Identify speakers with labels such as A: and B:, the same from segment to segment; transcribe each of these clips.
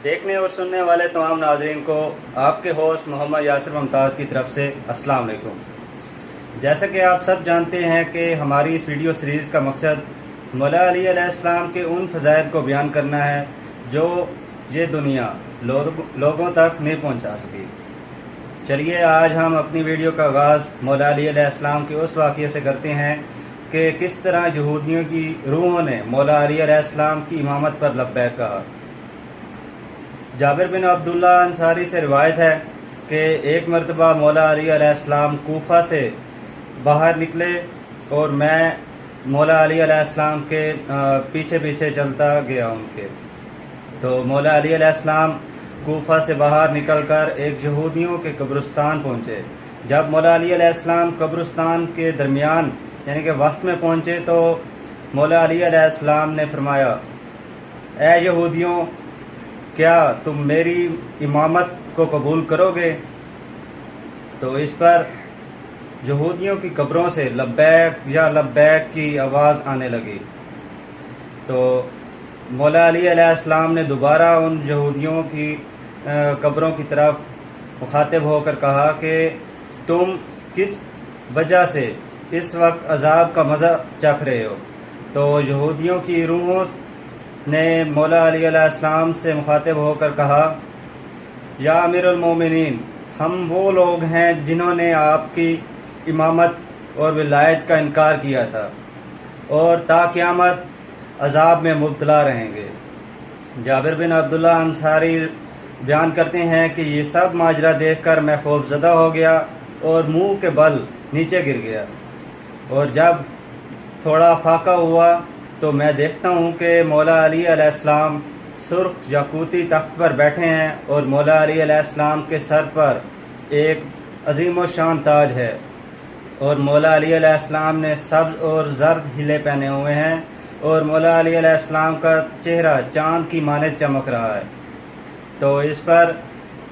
A: دیکھنے اور سننے والے تمام ناظرین کو آپ کے ہوسٹ محمد یاسر ممتاز کی طرف سے السلام علیکم۔ جیسا کہ آپ سب جانتے ہیں کہ ہماری اس ویڈیو سیریز کا مقصد مولا علی علیہ السلام کے ان فضائل کو بیان کرنا ہے جو یہ دنیا لوگوں تک نہیں پہنچا سکی۔ چلیے آج ہم اپنی ویڈیو کا آغاز مولا علی علیہ السلام کے اس واقعے سے کرتے ہیں کہ کس طرح یہودیوں کی روحوں نے مولا علی علیہ السلام کی امامت پر لبیک کہا۔ جابر بن عبداللہ انصاری سے روایت ہے کہ ایک مرتبہ مولا علی علیہ السلام کوفہ سے باہر نکلے اور میں مولا علی علیہ السلام کے پیچھے پیچھے چلتا گیا ان کے۔ تو مولا علی علیہ السلام کوفہ سے باہر نکل کر ایک یہودیوں کے قبرستان پہنچے۔ جب مولا علی علیہ السلام قبرستان کے درمیان یعنی کہ وسط میں پہنچے تو مولا علی علیہ السلام نے فرمایا، اے یہودیوں، کیا تم میری امامت کو قبول کرو گے؟ تو اس پر یہودیوں کی قبروں سے لبیک یا لبیک کی آواز آنے لگی۔ تو مولا علی علیہ السلام نے دوبارہ ان یہودیوں کی قبروں کی طرف مخاطب ہو کر کہا کہ تم کس وجہ سے اس وقت عذاب کا مزہ چکھ رہے ہو؟ تو یہودیوں کی روحوں نے مولا علی علیہ السلام سے مخاطب ہو کر کہا، یا امیر المومنین، ہم وہ لوگ ہیں جنہوں نے آپ کی امامت اور ولایت کا انکار کیا تھا اور تا قیامت عذاب میں مبتلا رہیں گے۔ جابر بن عبداللہ انصاری بیان کرتے ہیں کہ یہ سب ماجرا دیکھ کر میں خوف زدہ ہو گیا اور منہ کے بل نیچے گر گیا، اور جب تھوڑا فاقہ ہوا تو میں دیکھتا ہوں کہ مولا علی علیہ السلام سرخ یاقوتی تخت پر بیٹھے ہیں اور مولا علی علیہ السلام کے سر پر ایک عظیم و شان تاج ہے، اور مولا علی علیہ السلام نے سبز اور زرد ہلے پہنے ہوئے ہیں، اور مولا علی علیہ السلام کا چہرہ چاند کی مانند چمک رہا ہے۔ تو اس پر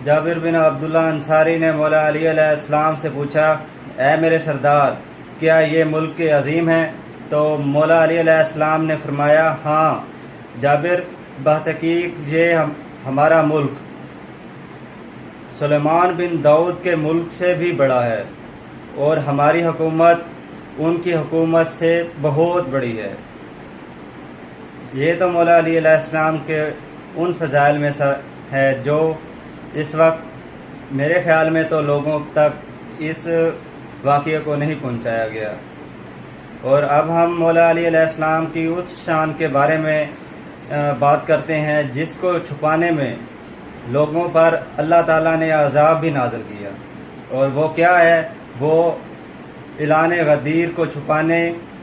A: جابر بن عبداللہ انصاری نے مولا علی علیہ السلام سے پوچھا، اے میرے سردار، کیا یہ ملک عظیم ہے؟ تو مولا علی علیہ السلام نے فرمایا، ہاں جابر، بتحقیق یہ ہمارا ملک سلیمان بن داؤد کے ملک سے بھی بڑا ہے، اور ہماری حکومت ان کی حکومت سے بہت بڑی ہے۔ یہ تو مولا علی علیہ السلام کے ان فضائل میں ہے جو اس وقت میرے خیال میں تو لوگوں تک اس واقعے کو نہیں پہنچایا گیا۔ اور اب ہم مولا علی علیہ السلام کی اس شان کے بارے میں بات کرتے ہیں جس کو چھپانے میں لوگوں پر اللہ تعالیٰ نے عذاب بھی نازل کیا، اور وہ کیا ہے؟ وہ اعلان غدیر کو چھپانے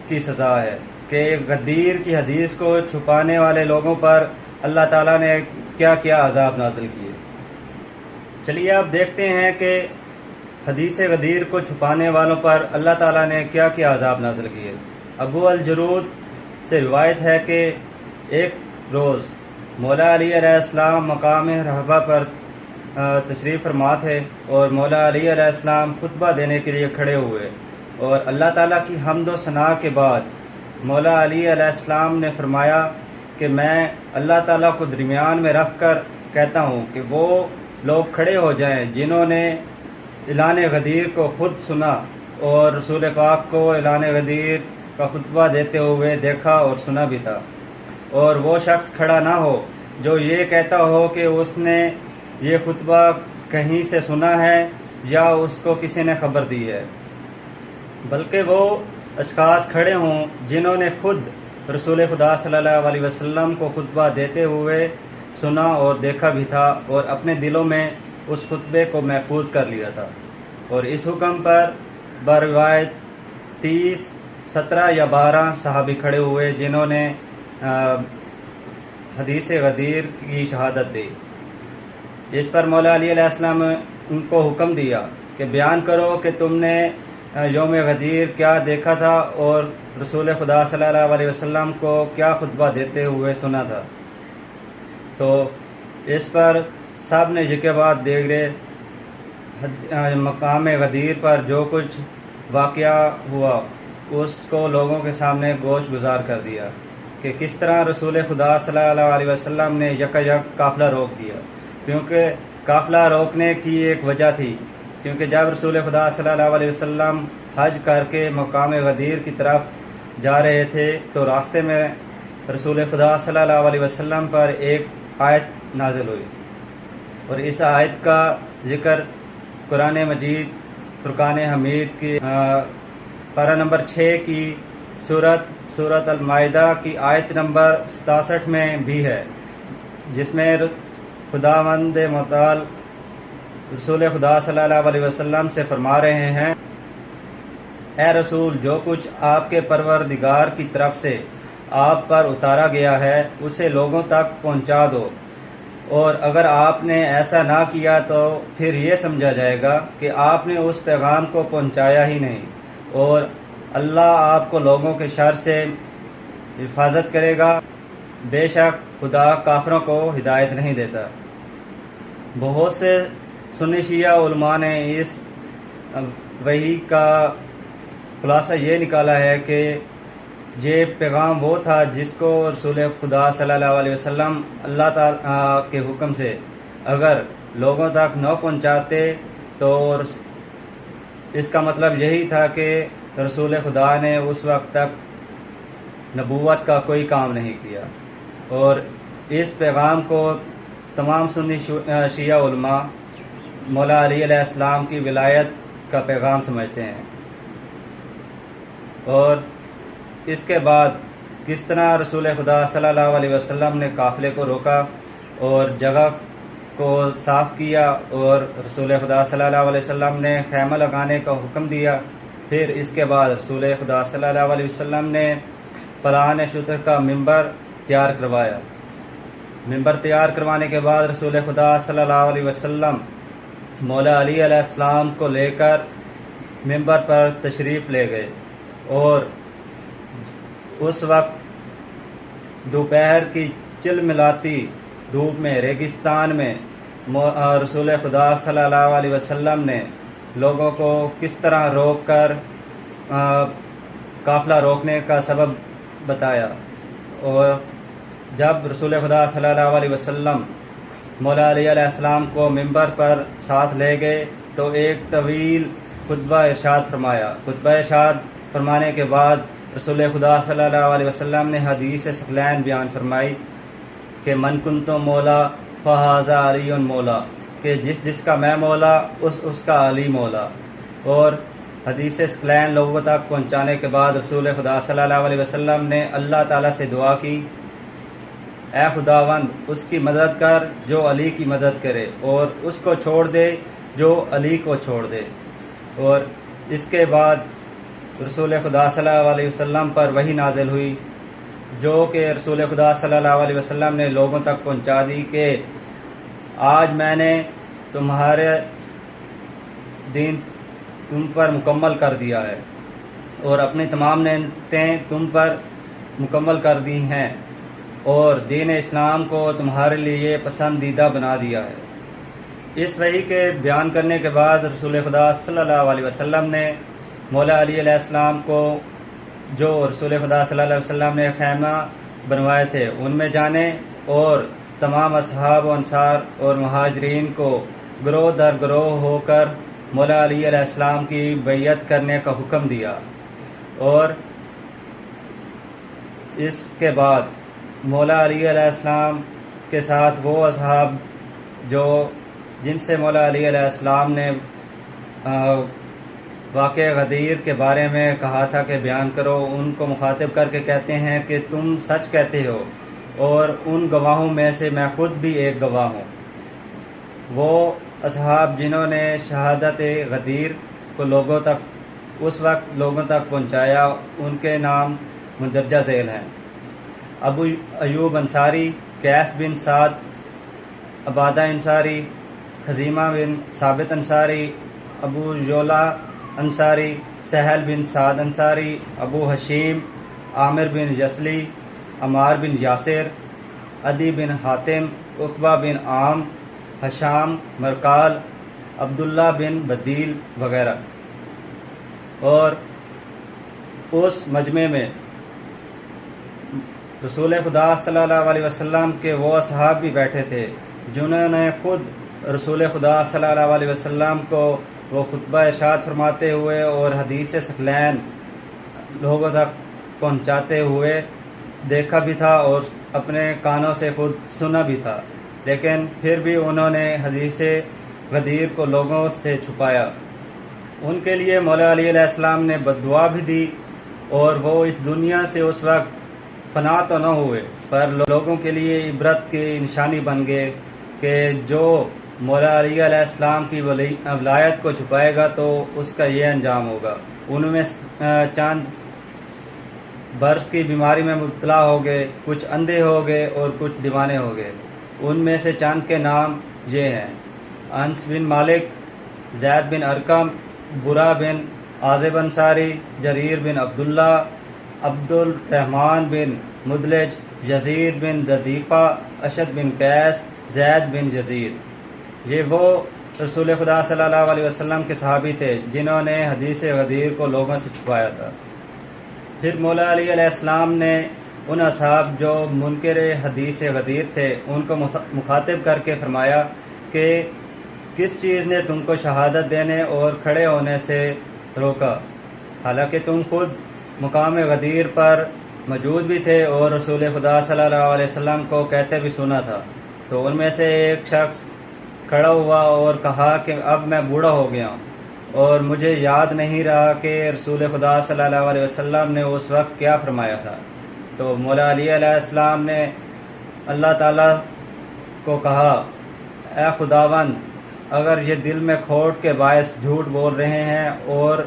A: کی سزا ہے کہ غدیر کی حدیث کو چھپانے والے لوگوں پر اللہ تعالیٰ نے کیا کیا عذاب نازل کیے۔ چلیے اب دیکھتے ہیں کہ حدیث غدیر کو چھپانے والوں پر اللہ تعالیٰ نے کیا کیا عذاب نازل کیے۔ ابو الجرود سے روایت ہے کہ ایک روز مولا علی علیہ السلام مقام رہبہ پر تشریف فرما تھے، اور مولا علی علیہ السلام خطبہ دینے کے لیے کھڑے ہوئے، اور اللہ تعالیٰ کی حمد و ثنا کے بعد مولا علی علیہ السلام نے فرمایا کہ میں اللہ تعالیٰ کو درمیان میں رکھ کر کہتا ہوں کہ وہ لوگ کھڑے ہو جائیں جنہوں نے اعلان غدیر کو خود سنا اور رسول پاک کو اعلان غدیر کا خطبہ دیتے ہوئے دیکھا اور سنا بھی تھا، اور وہ شخص کھڑا نہ ہو جو یہ کہتا ہو کہ اس نے یہ خطبہ کہیں سے سنا ہے یا اس کو کسی نے خبر دی ہے، بلکہ وہ اشخاص کھڑے ہوں جنہوں نے خود رسول خدا صلی اللہ علیہ وسلم کو خطبہ دیتے ہوئے سنا اور دیکھا بھی تھا، اور اپنے دلوں میں اس خطبے کو محفوظ کر لیا تھا۔ اور اس حکم پر بروایت 30، 17 یا 12 صحابی کھڑے ہوئے جنہوں نے حدیث غدیر کی شہادت دی۔ اس پر مولا علی علیہ السلام ان کو حکم دیا کہ بیان کرو کہ تم نے یوم غدیر کیا دیکھا تھا اور رسول خدا صلی اللہ علیہ وسلم کو کیا خطبہ دیتے ہوئے سنا تھا۔ تو اس پر سب نے یہ بات دیکھ رہے مقام غدیر پر جو کچھ واقعہ ہوا اس کو لوگوں کے سامنے گوش گزار کر دیا کہ کس طرح رسول خدا صلی اللہ علیہ وسلم نے یک قافلہ روک دیا، کیونکہ قافلہ روکنے کی ایک وجہ تھی، کیونکہ جب رسول خدا صلی اللہ علیہ وسلم حج کر کے مقام غدیر کی طرف جا رہے تھے تو راستے میں رسول خدا صلی اللہ علیہ وسلم پر ایک آیت نازل ہوئی، اور اس آیت کا ذکر قرآن مجید فرقان حمید کی پارہ نمبر 6 کی سورت المائدہ کی آیت نمبر 67 میں بھی ہے، جس میں خداوند متعال رسول خدا صلی اللہ علیہ وسلم سے فرما رہے ہیں، اے رسول، جو کچھ آپ کے پروردگار کی طرف سے آپ پر اتارا گیا ہے اسے لوگوں تک پہنچا دو، اور اگر آپ نے ایسا نہ کیا تو پھر یہ سمجھا جائے گا کہ آپ نے اس پیغام کو پہنچایا ہی نہیں، اور اللہ آپ کو لوگوں کے شر سے حفاظت کرے گا، بے شک خدا کافروں کو ہدایت نہیں دیتا۔ بہت سے سنی شیعہ علماء نے اس وحی کا خلاصہ یہ نکالا ہے کہ یہ پیغام وہ تھا جس کو رسول خدا صلی اللہ علیہ وسلم اللہ تعالیٰ کے حکم سے اگر لوگوں تک نہ پہنچاتے تو اس کا مطلب یہی تھا کہ رسول خدا نے اس وقت تک نبوت کا کوئی کام نہیں کیا، اور اس پیغام کو تمام سنی شیعہ علماء مولا علی علیہ السلام کی ولایت کا پیغام سمجھتے ہیں۔ اور اس کے بعد کس طرح رسول خدا صلی اللہ علیہ وسلم نے قافلے کو روکا اور جگہ کو صاف کیا، اور رسول خدا صلی اللہ علیہ وسلم نے خیمہ لگانے کا حکم دیا، پھر اس کے بعد رسول خدا صلی اللہ علیہ وسلم نے پلان شتر کا ممبر تیار کروایا۔ ممبر تیار کروانے کے بعد رسول خدا صلی اللہ علیہ وسلم مولا علی علیہ السلام کو لے کر ممبر پر تشریف لے گئے، اور اس وقت دوپہر کی چلملاتی دھوپ میں ریگستان میں رسول خدا صلی اللہ علیہ وسلم نے لوگوں کو کس طرح روک کر قافلہ روکنے کا سبب بتایا، اور جب رسول خدا صلی اللہ علیہ وسلم مولا علی علیہ السلام کو ممبر پر ساتھ لے گئے تو ایک طویل خطبہ ارشاد فرمایا۔ خطبہ ارشاد فرمانے کے بعد رسول خدا صلی اللہ علیہ وسلم نے حدیث ثقلین بیان فرمائی کہ من کنتم مولا فہذا علی مولا، کہ جس کا میں مولا اس کا علی مولا۔ اور حدیث ثقلین لوگوں تک پہنچانے کے بعد رسول خدا صلی اللہ علیہ وسلم نے اللہ تعالیٰ سے دعا کی، اے خداوند اس کی مدد کر جو علی کی مدد کرے، اور اس کو چھوڑ دے جو علی کو چھوڑ دے۔ اور اس کے بعد رسول خدا صلی اللہ علیہ وسلم پر وحی نازل ہوئی، جو کہ رسول خدا صلی اللہ علیہ وسلم نے لوگوں تک پہنچا دی کہ آج میں نے تمہارے دین تم پر مکمل کر دیا ہے، اور اپنی تمام نعمتیں تم پر مکمل کر دی ہیں، اور دین اسلام کو تمہارے لیے پسندیدہ بنا دیا ہے۔ اس وحی کے بیان کرنے کے بعد رسول خدا صلی اللہ علیہ وسلم نے مولا علی علیہ السلام کو جو رسول خدا صلی اللہ علیہ وسلم نے خیمہ بنوائے تھے ان میں جانے، اور تمام اصحاب و انصار اور مہاجرین کو گروہ در گروہ ہو کر مولا علی علیہ السلام کی بیعت کرنے کا حکم دیا۔ اور اس کے بعد مولا علی علیہ السلام کے ساتھ وہ اصحاب جن سے مولا علی علیہ السلام نے واقع غدیر کے بارے میں کہا تھا کہ بیان کرو، ان کو مخاطب کر کے کہتے ہیں کہ تم سچ کہتے ہو، اور ان گواہوں میں سے میں خود بھی ایک گواہ ہوں۔ وہ اصحاب جنہوں نے شہادت غدیر کو اس وقت لوگوں تک پہنچایا، ان کے نام مندرجہ ذیل ہیں: ابو ایوب انصاری، قیس بن سعد، عبادہ انصاری، خزیمہ بن ثابت انصاری، ابو جولا انصاری، سہل بن سعد انصاری، ابو حشیم، عامر بن یسلی، عمار بن یاسر، عدی بن حاتم، عقبہ بن عام، حشام، مرکال، عبداللہ بن بدیل وغیرہ۔ اور اس مجمع میں رسول خدا صلی اللہ علیہ وسلم کے وہ اصحاب بھی بیٹھے تھے جنہوں نے خود رسول خدا صلی اللہ علیہ وسلم کو وہ خطبہ ارشاد فرماتے ہوئے اور حدیث ثقلین لوگوں تک پہنچاتے ہوئے دیکھا بھی تھا اور اپنے کانوں سے خود سنا بھی تھا، لیکن پھر بھی انہوں نے حدیث غدیر کو لوگوں سے چھپایا۔ ان کے لیے مولا علی علیہ السلام نے بد دعا بھی دی اور وہ اس دنیا سے اس وقت فنا تو نہ ہوئے، پر لوگوں کے لیے عبرت کی نشانی بن گئے کہ جو مولا علی علیہ السلام کی ولایت کو چھپائے گا تو اس کا یہ انجام ہوگا۔ ان میں چند برس کی بیماری میں مبتلا ہو گئے، کچھ اندھے ہو گئے اور کچھ دیوانے ہو گئے۔ ان میں سے چند کے نام یہ ہیں: انس بن مالک، زید بن ارقم، برا بن عازب انصاری، جریر بن عبداللہ، عبد الرحمن بن مدلج، یزید بن ددیفہ، اشد بن قیس، زید بن یزید۔ یہ وہ رسول خدا صلی اللہ علیہ وسلم کے صحابی تھے جنہوں نے حدیث غدیر کو لوگوں سے چھپایا تھا۔ پھر مولا علی علیہ السلام نے ان اصحاب جو منکر حدیث غدیر تھے ان کو مخاطب کر کے فرمایا کہ کس چیز نے تم کو شہادت دینے اور کھڑے ہونے سے روکا، حالانکہ تم خود مقام غدیر پر موجود بھی تھے اور رسول خدا صلی اللہ علیہ وسلم کو کہتے بھی سنا تھا۔ تو ان میں سے ایک شخص کھڑا ہوا اور کہا کہ اب میں بوڑھا ہو گیا ہوں اور مجھے یاد نہیں رہا کہ رسول خدا صلی اللہ علیہ وسلم نے اس وقت کیا فرمایا تھا۔ تو مولا علی علیہ السلام نے اللہ تعالیٰ کو کہا، اے خداوند، اگر یہ دل میں کھوٹ کے باعث جھوٹ بول رہے ہیں اور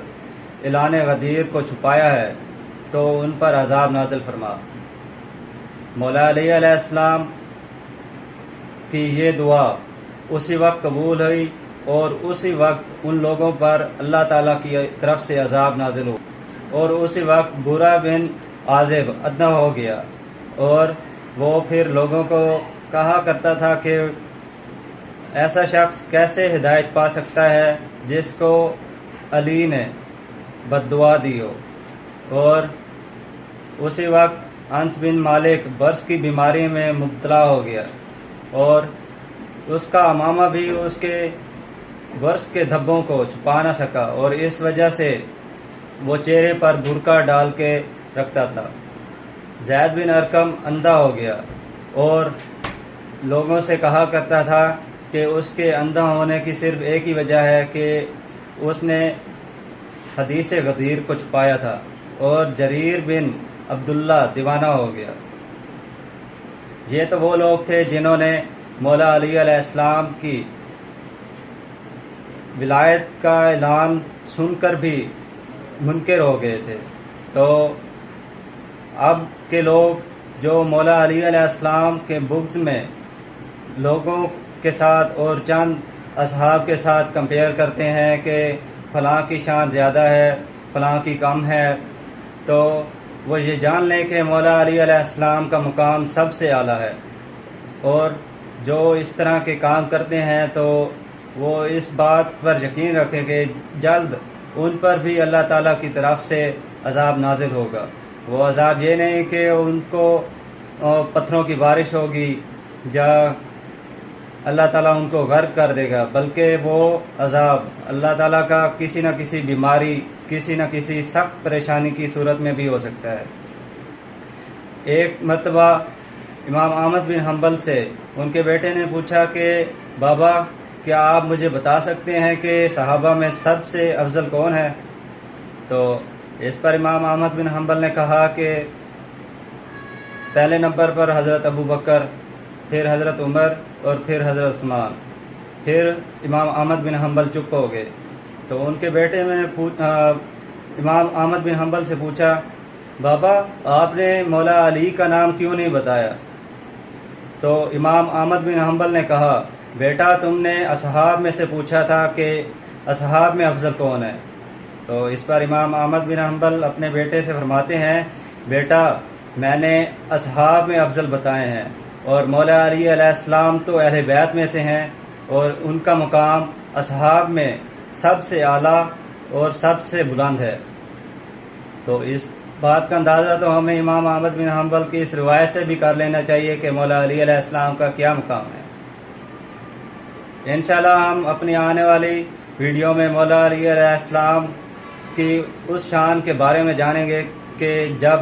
A: اعلان غدیر کو چھپایا ہے تو ان پر عذاب نازل فرما۔ مولا علی علیہ السلام کی یہ دعا اسی وقت قبول ہوئی اور اسی وقت ان لوگوں پر اللہ تعالیٰ کی طرف سے عذاب نازل ہو، اور اسی وقت برا بن عازب ادنا ہو گیا، اور وہ پھر لوگوں کو کہا کرتا تھا کہ ایسا شخص کیسے ہدایت پا سکتا ہے جس کو علی نے بد دعا دی ہو۔ اور اسی وقت انس بن مالک برس کی بیماری میں مبتلا ہو گیا اور اس کا امامہ بھی اس کے برس کے دھبوں کو چھپا نہ سکا اور اس وجہ سے وہ چہرے پر برقع ڈال کے رکھتا تھا۔ زید بن ارقم اندھا ہو گیا اور لوگوں سے کہا کرتا تھا کہ اس کے اندھا ہونے کی صرف ایک ہی وجہ ہے کہ اس نے حدیث غدیر کو چھپایا تھا۔ اور جریر بن عبداللہ دیوانہ ہو گیا۔ یہ تو وہ لوگ تھے جنہوں نے مولا علی علیہ السلام کی ولایت کا اعلان سن کر بھی منکر ہو گئے تھے۔ تو اب کے لوگ جو مولا علی علیہ السلام کے بغض میں لوگوں کے ساتھ اور چند اصحاب کے ساتھ کمپیئر کرتے ہیں کہ فلاں کی شان زیادہ ہے، فلاں کی کم ہے، تو وہ یہ جان لیں کہ مولا علی علیہ السلام کا مقام سب سے اعلیٰ ہے، اور جو اس طرح کے کام کرتے ہیں تو وہ اس بات پر یقین رکھیں کہ جلد ان پر بھی اللہ تعالیٰ کی طرف سے عذاب نازل ہوگا۔ وہ عذاب یہ نہیں کہ ان کو پتھروں کی بارش ہوگی یا اللہ تعالیٰ ان کو غرق کر دے گا، بلکہ وہ عذاب اللہ تعالیٰ کا کسی نہ کسی بیماری، کسی نہ کسی سخت پریشانی کی صورت میں بھی ہو سکتا ہے۔ ایک مرتبہ امام احمد بن حنبل سے ان کے بیٹے نے پوچھا کہ بابا، کیا آپ مجھے بتا سکتے ہیں کہ صحابہ میں سب سے افضل کون ہے؟ تو اس پر امام احمد بن حنبل نے کہا کہ پہلے نمبر پر حضرت ابو بکر، پھر حضرت عمر اور پھر حضرت عثمان۔ پھر امام احمد بن حنبل چپ ہو گئے۔ تو ان کے بیٹے نے امام احمد بن حنبل سے پوچھا، بابا آپ نے مولا علی کا نام کیوں نہیں بتایا؟ تو امام احمد بن حنبل نے کہا، بیٹا تم نے اصحاب میں سے پوچھا تھا کہ اصحاب میں افضل کون ہے؟ تو اس پر امام احمد بن حنبل اپنے بیٹے سے فرماتے ہیں، بیٹا میں نے اصحاب میں افضل بتائے ہیں، اور مولا علی علیہ السلام تو اہل بیت میں سے ہیں اور ان کا مقام اصحاب میں سب سے اعلیٰ اور سب سے بلند ہے۔ تو اس بات کا اندازہ تو ہمیں امام احمد بن حنبل کی اس روایت سے بھی کر لینا چاہیے کہ مولا علی علیہ السلام کا کیا مقام ہے۔ انشاءاللہ ہم اپنی آنے والی ویڈیو میں مولا علی علیہ السلام کی اس شان کے بارے میں جانیں گے کہ جب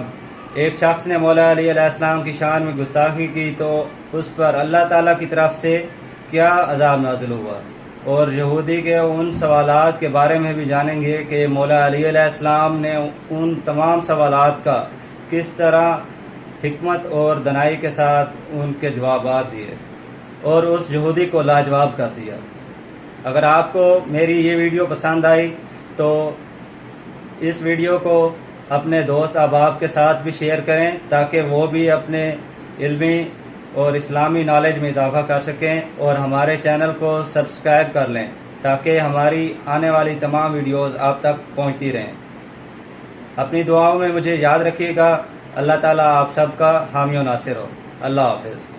A: ایک شخص نے مولا علی علیہ السلام کی شان میں گستاخی کی تو اس پر اللہ تعالیٰ کی طرف سے کیا عذاب نازل ہوا، اور یہودی کے ان سوالات کے بارے میں بھی جانیں گے کہ مولا علی علیہ السلام نے ان تمام سوالات کا کس طرح حکمت اور دنائی کے ساتھ ان کے جوابات دیے اور اس یہودی کو لاجواب کر دیا۔ اگر آپ کو میری یہ ویڈیو پسند آئی تو اس ویڈیو کو اپنے دوست احباب کے ساتھ بھی شیئر کریں تاکہ وہ بھی اپنے علمی اور اسلامی نالج میں اضافہ کر سکیں، اور ہمارے چینل کو سبسکرائب کر لیں تاکہ ہماری آنے والی تمام ویڈیوز آپ تک پہنچتی رہیں۔ اپنی دعاؤں میں مجھے یاد رکھیے گا۔ اللہ تعالیٰ آپ سب کا حامی و ناصر ہو۔ اللہ حافظ۔